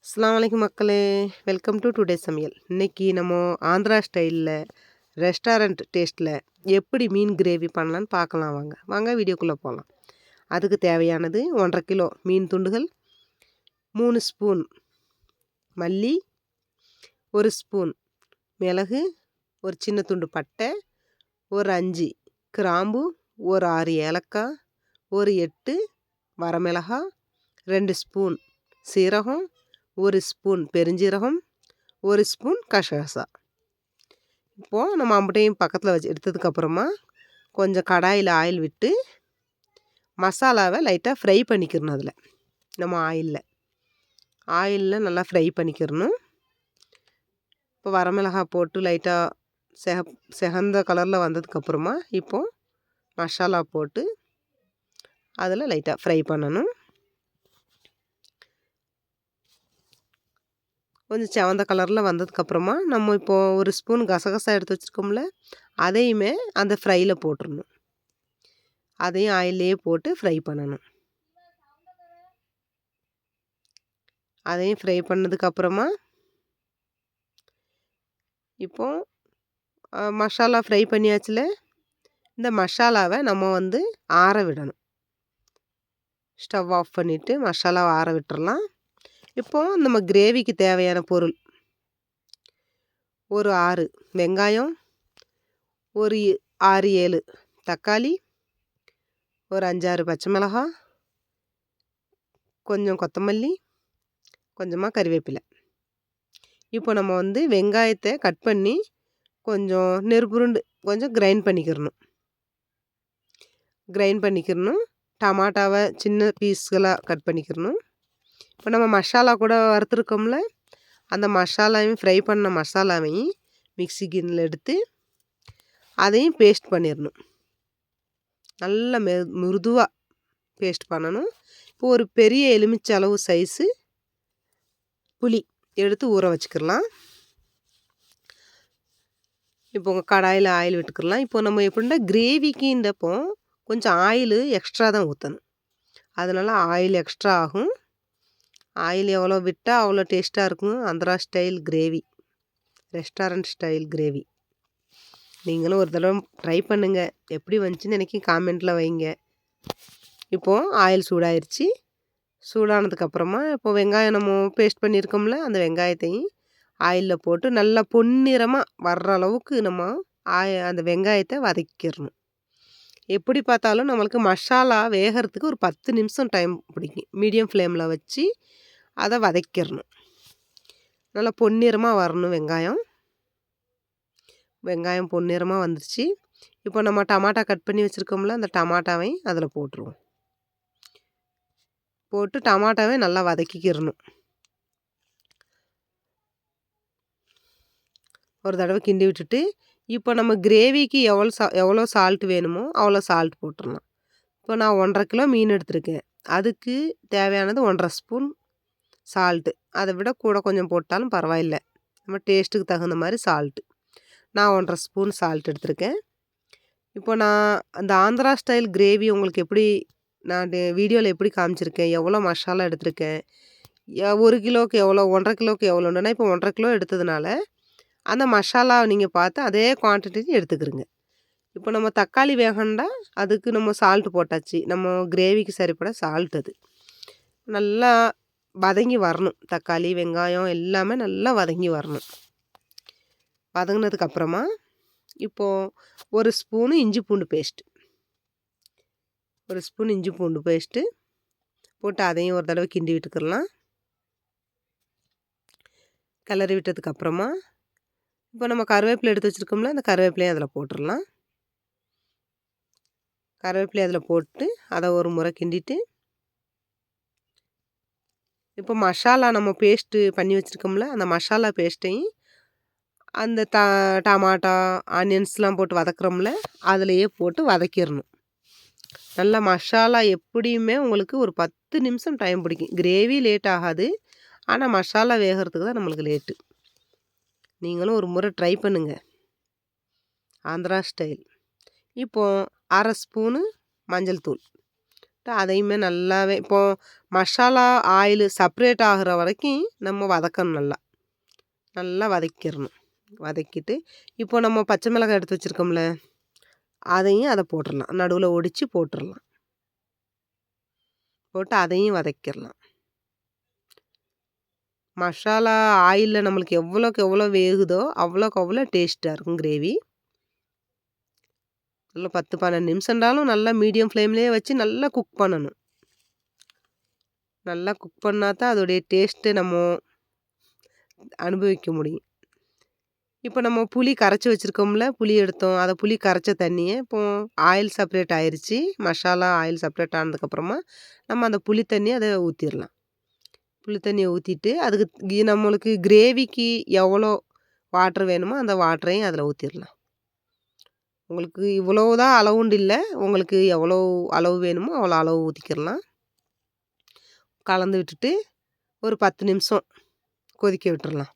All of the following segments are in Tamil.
அஸ்ஸலாமு அலைக்கும் மக்களே! வெல்கம் டு டுடே சமையல். இன்னைக்கு நம்ம ஆந்திரா ஸ்டைல்ல ரெஸ்டாரண்ட் டேஸ்ட்ல எப்படி மீன் கிரேவி பண்ணலான்னு பார்க்கலாம் வாங்க. வாங்க வீடியோக்குள்ள போலாம். அதுக்கு தேவையானது 1 1/2 கிலோ மீன் துண்டுகள், 3 ஸ்பூன் மல்லி, 1 ஸ்பூன் மிளகு, ஒரு சின்ன துண்டு பட்டை, ஒரு 5 கிராம்பு, ஒரு 6 ஏலக்காய், ஒரு 8 வரமிளகாய், 2 ஸ்பூன் சீரகம், 1 ஸ்பூன் பெருஞ்சீரகம், 1 ஸ்பூன் கசகசா. இப்போது நம்ம அம்புட்டையும் பக்கத்தில் வச்சு எடுத்ததுக்கப்புறமா கொஞ்சம் கடாயில் ஆயில் விட்டு மசாலாவை லைட்டாக ஃப்ரை பண்ணிக்கிறணும். அதில் நம்ம ஆயிலில் நல்லா ஃப்ரை பண்ணிக்கிறணும். இப்போ வரமிளகாய் போட்டு லைட்டாக செகந்த கலரில் வந்ததுக்கப்புறமா இப்போது மசாலா போட்டு அதில் லைட்டாக ஃப்ரை பண்ணணும். கொஞ்சம் செவந்த கலரில் வந்ததுக்கப்புறமா நம்ம இப்போது 1 ஸ்பூன் கசகசா எடுத்து வச்சுருக்கோம்ல, அதையுமே அந்த ஃப்ரையில் போட்டுடணும். அதையும் ஆயிலே போட்டு ஃப்ரை பண்ணணும். அதையும் ஃப்ரை பண்ணதுக்கப்புறமா இப்போது மசாலா ஃப்ரை பண்ணியாச்சுல, இந்த மசாலாவை நம்ம ஆற விடணும். ஸ்டவ் ஆஃப் பண்ணிவிட்டு மசாலாவை ஆற விட்டுறலாம். இப்போது நம்ம கிரேவிக்கு தேவையான பொருள், ஒரு 6 வெங்காயம், ஒரு 6 7 தக்காளி, ஒரு 5 6 பச்சை மிளகாய், கொஞ்சம் கொத்தமல்லி, கொஞ்சமாக கறிவேப்பிலை. இப்போ நம்ம வெங்காயத்தை கட் பண்ணி கொஞ்சம் நெருப்புருண்டு கொஞ்சம் கிரைண்ட் பண்ணிக்கிறணும். டமாட்டாவை சின்ன பீஸ்களாக கட் பண்ணிக்கிறணும். இப்போ நம்ம மசாலா கூட வறுத்துருக்கோம்ல, அந்த மசாலாவையும் ஃப்ரை பண்ண மசாலாவையும் மிக்ஸி கிண்ணில் எடுத்து அதையும் பேஸ்ட் பண்ணிடணும். நல்ல மிருதுவாக பேஸ்ட் பண்ணணும். இப்போ ஒரு பெரிய எலுமிச்சை அளவு சைஸு புளி எடுத்து ஊற வச்சுக்கிடலாம். இப்போ உங்கள் கடாயில் ஆயில் விட்டுக்கிடலாம். இப்போ நம்ம எப்படின்னா கிரேவிக்குன்றப்போ கொஞ்சம் ஆயில் எக்ஸ்ட்ரா தான் ஊற்றணும். அதனால் ஆயில் எக்ஸ்ட்ரா ஆகும். ஆயில் எவ்வளோ விட்டால் அவ்வளோ டேஸ்ட்டாக இருக்கும். Andhra style gravy, restaurant style gravy. நீங்களும் ஒரு தடவை ட்ரை பண்ணுங்கள். எப்படி வந்துச்சுன்னு எனக்கு காமெண்ட்டில் வைங்க. இப்போது ஆயில் சூடாயிருச்சு. சூடானதுக்கப்புறமா இப்போ வெங்காயம் நம்ம பேஸ்ட் பண்ணியிருக்கோம்ல, அந்த வெங்காயத்தையும் ஆயிலில் போட்டு நல்லா பொன்னிறமாக வர்ற அளவுக்கு நம்ம அந்த வெங்காயத்தை வதக்கிடணும். எப்படி பார்த்தாலும் நம்மளுக்கு மசாலா வேகிறதுக்கு ஒரு 10 நிமிஷம் டைம் பிடிக்கும். மீடியம் ஃப்ளேமில் வச்சு அதை வதக்கிடணும். நல்லா பொன்னிறமாக வரணும் வெங்காயம் பொன்னிறமாக வந்துருச்சு. இப்போ நம்ம டமாட்டா கட் பண்ணி வச்சுருக்கோம்ல, அந்த டமாட்டாவையும் அதில் போட்டுருவோம். போட்டு டமாட்டாவை நல்லா வதக்கிக்கிறணும். ஒரு தடவை கிண்டி விட்டுட்டு இப்போ நம்ம கிரேவிக்கு எவ்வளோ சால்ட் வேணுமோ அவ்வளோ சால்ட் போட்டுடலாம். இப்போ நான் 1 1/2 கிலோ மீன் எடுத்திருக்கேன். அதுக்கு தேவையானது 1 1/2 ஸ்பூன் சால்ட்டு. அதை விட கூட கொஞ்சம் போட்டாலும் பரவாயில்லை. நம்ம டேஸ்ட்டுக்கு தகுந்த மாதிரி சால்ட்டு. நான் 1 1/2 ஸ்பூன் சால்ட் எடுத்திருக்கேன். இப்போ நான் அந்த ஆந்திரா ஸ்டைல் கிரேவி உங்களுக்கு எப்படி நான் வீடியோவில் எப்படி காமிச்சிருக்கேன், எவ்வளோ மசாலா எடுத்திருக்கேன், 1 கிலோவுக்கு எவ்வளோ, 1 1/2 கிலோவுக்கு எவ்வளோன்னா இப்போ 1 1/2 கிலோ எடுத்ததுனால அந்த மசாலாவை நீங்கள் பார்த்து அதே குவான்டிட்டி எடுத்துக்கிறங்க. இப்போ நம்ம தக்காளி வேகண்டா அதுக்கு நம்ம சால்ட்டு போட்டாச்சு. நம்ம கிரேவிக்கு சரிப்பட சால்ட் அது. நல்லா வதங்கி வரணும். தக்காளி வெங்காயம் எல்லாமே நல்லா வதங்கி வரணும். வதங்கினதுக்கப்புறமா இப்போது 1 ஸ்பூனு இஞ்சி பூண்டு பேஸ்ட்டு, 1 ஸ்பூன் இஞ்சி பூண்டு பேஸ்ட்டு போட்டு அதையும் ஒரு தடவை கிண்டி விட்டுக்கிடலாம். கிளறி விட்டதுக்கப்புறமா இப்போ நம்ம கருவேப்பிலை எடுத்து வச்சுருக்கோம்ல, அந்த கருவேப்பிலையும் அதில் போட்டுடலாம். கருவேப்பிலையை அதில் போட்டு அதை ஒரு முறை கிண்டிட்டு இப்போ மசாலா நம்ம பேஸ்ட்டு பண்ணி வச்சுருக்கோம்ல, அந்த மசாலா பேஸ்ட்டையும் அந்த டமாட்டா ஆனியன்ஸ்லாம் போட்டு வதக்குறோம்ல, அதிலையே போட்டு வதக்கிடணும். நல்லா மசாலா எப்படியுமே உங்களுக்கு ஒரு 10 நிமிஷம் டைம் பிடிக்கும். கிரேவி லேட் ஆகாது, ஆனால் மசாலா வேகிறதுக்கு தான் நம்மளுக்கு லேட்டு. நீங்களும் ஒரு முறை ட்ரை பண்ணுங்கள், ஆந்திரா ஸ்டைல். இப்போது 1/2 ஸ்பூனு மஞ்சள் தூள் அதையுமே நல்லாவே இப்போ மசாலா, ஆயிலு செப்பரேட் ஆகுற வரைக்கும் நம்ம வதக்கணும் நல்லா. நல்லா வதக்கிரணும். வதக்கிட்டு, இப்போ நம்ம பச்சை மிளகாய் எடுத்து வச்சிருக்கோம்ல, அதையும் அத போட்டுறலாம். நடுவுல ஒடிச்சு போட்டுறலாம். போட்டு அதையும் வதக்கிரலாம். மசாலா ஆயில்ல நம்மளுக்கு எவ்வளோக்கு எவ்வளோ வேகுதோ, அவ்வளோக்கு அவ்வளோ டேஸ்ட்டா இருக்கும் கிரேவி. நல்லா 10, 12 நிமிஷம்னாலும் நல்லா மீடியம் ஃப்ளேம்லயே வச்சு நல்லா குக் பண்ணணும். நல்லா குக் பண்ணா தான் அதோடைய டேஸ்ட்டு நம்ம அனுபவிக்க முடியும். இப்போ நம்ம புளி கரைச்சி வச்சிருக்கோம்ல, புளி எடுத்தோம். அத புளி கரைச்ச தண்ணிய இப்போ ஆயில் செப்பரேட் ஆயிருச்சு. மசாலா, ஆயில் செப்பரேட் ஆனதுக்கப்புறமா, நம்ம அந்த புளி தண்ணிய அத ஊத்திரலாம். புளி தண்ணிய ஊத்திட்டு, அதுக்கு நம்மளுக்கு கிரேவிக்கு எவ்வளோ வாட்டர் வேணுமோ, அந்த வாட்டரையும் அதில ஊத்திரலாம். உங்களுக்கு இவ்வளோ தான் அளவுண்டு இல்ல. உங்களுக்கு எவ்வளோ அளவு வேணுமோ, அவ்வளோ அளவு ஊத்திக்கிரலாம். கலந்து விட்டுட்டு, ஒரு 10 நிமிஷம் கொதிக்க விட்டுறலாம்.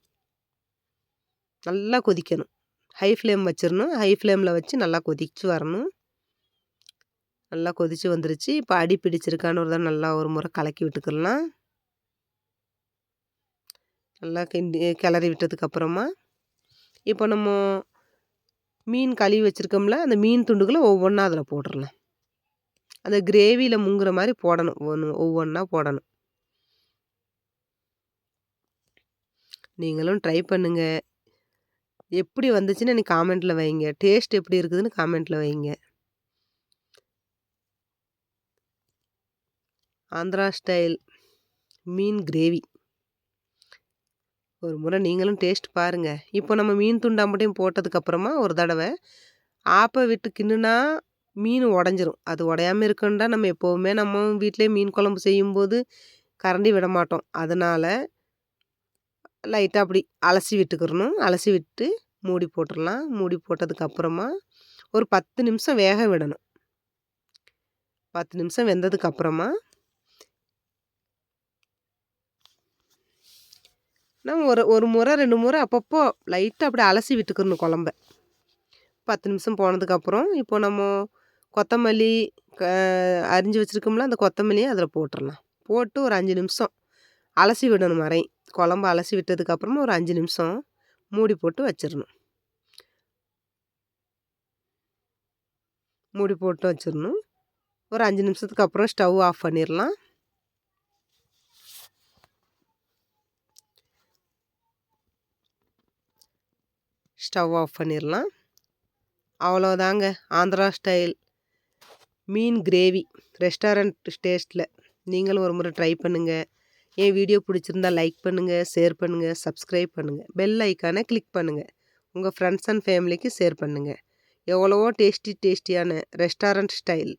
நல்லா கொதிக்கணும். ஹை ஃப்ளேம் வச்சிரணும். ஹை ஃப்ளேம்ல வச்சு நல்லா கொதிச்சு வரணும். நல்லா கொதிச்சு வந்துருச்சு. இப்போ அடி பிடிச்சிருக்கான்னு ஒரு தடவ நல்லா ஒரு முறை கலக்கி விட்டுக்கிரலாம். நல்லா கிளறி விட்டதுக்கப்புறமா, இப்போ நம்ம மீன் கழுவி வச்சிருக்கோம்ல, அந்த மீன் துண்டுகள ஒவ்வொன்னா அதில போட்டுறலாம். அந்த கிரேவியில முங்குற மாரி போடணும். ஒவ்வொன்னா போடணும். நீங்களும் ட்ரை பண்ணுங்க. எப்படி வந்துச்சுன்னு எனக்கு காமெண்ட்ல வைங்க. டேஸ்ட் எப்படி இருக்குதுன்னு காமெண்ட்ல வைங்க. ஆந்திரா ஸ்டைல் மீன் கிரேவி. ஒரு முறை நீங்களும் டேஸ்ட் பாருங்க. இப்போ நம்ம மீன் துண்டாம்பட்டையும் போட்டதுக்கப்புறமா ஒரு தடவ ஆப்ப விட்டு கிண்டுனா மீன் உடைஞ்சிரும். அது உடையாம இருக்கணும்னா நம்ம எப்பவுமே நம்ம வீட்லயே மீன் குழம்பு செய்யும்போது கரண்டி விட மாட்டோம். அதனால லைட்டா அப்படி அலசி விட்டுக்கிறணும். அலசி விட்டு மூடி போட்டுறலாம். மூடி போட்டதுக்கப்புறமா ஒரு 10 நிமிஷம் வேக விடணும். 10 நிமிஷம் வெந்ததுக்கப்புறமா நம்ம ஒரு முறை 2 முறை அப்பப்போ லைட்டா அப்படி அலசி விட்டுக்கிறணும் குழம்ப. 10 நிமிஷம் போனதுக்கப்புறம் இப்போ நம்ம கொத்தமல்லி க அரிஞ்சு வச்சிருக்கோம்ல, அந்த கொத்தமல்லிய அதில போட்டுறலாம். போட்டு ஒரு 5 நிமிஷம் அலசி விடணும் மறையும். குழம்ப அலசி விட்டதுக்கப்புறமா ஒரு 5 நிமிஷம் மூடி போட்டு வச்சிரணும். மூடி போட்டு வச்சிரணும். ஒரு 5 நிமிஷத்துக்கு அப்புறம் ஸ்டவ் ஆஃப் பண்ணிரலாம். ஸ்டவ் ஆஃப் பண்ணிரலாம். அவ்வளோதாங்க. ஆந்திரா ஸ்டைல் மீன் கிரேவி ரெஸ்டாரண்ட் டேஸ்ட்ல. நீங்களும் ஒரு முறை ட்ரை பண்ணுங்க. என் வீடியோ பிடிச்சிருந்தா லைக் பண்ணுங்க, ஷேர் பண்ணுங்க, சப்ஸ்கிரைப் பண்ணுங்க. பெல் ஐக்கான கிளிக் பண்ணுங்க. உங்க ஃப்ரெண்ட்ஸ் அண்ட் ஃபேமிலிக்கு ஷேர் பண்ணுங்க. எவ்வளவோ டேஸ்டியான ரெஸ்டாரண்ட் ஸ்டைல்